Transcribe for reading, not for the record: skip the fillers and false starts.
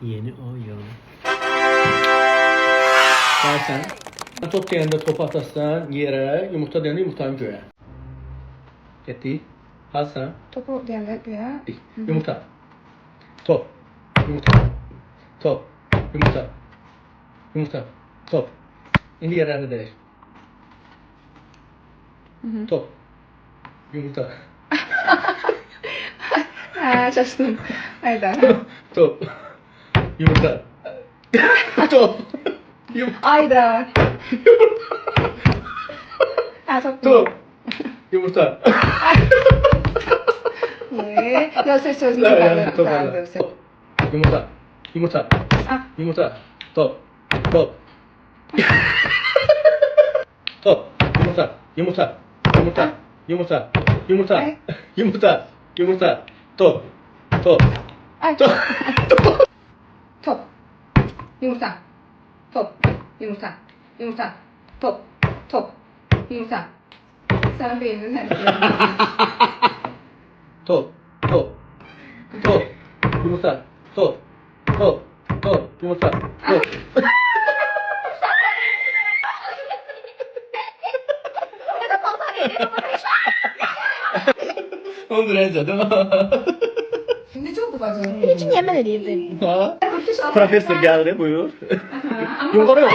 Yeni oyun. Dersen top deyəndə topu atarsan yerə, yumurta deyəndə yumurtanı göyə. Getdik. Hazırsan? Topu deyəndə göyə. Yumurta. Top. Yumurta. Top. Yumurta. Yumurta. Top. İndi yerlərini dəyişir. Top. Yumurta. Çaşdım. Hayda. Top. Yumurta. Top. Yumurta. Hayda. Top. Top. Yumurta. Yok sözünü Top. toparladım. Yumurta. Yumurta. Yumurta. Top. Top. Top. Yumurta. Yumurta. Yumurta. Yumurta. Yumurta. Yumurta. Yumurta. Top. Top. Ay. Top. Top. Yumurta. Top. Yumurta. Yumurta. Top. Top. Yumurta. Sen beğendin hep. Top. Top. Top. Yumurta. Top. Top. Top. Yumurta. Top. Onu duracak değil mi? Ne çok babacığım. Hiç yemen edeyim. Ha? Profesör geldi buyur. Yumurta yok.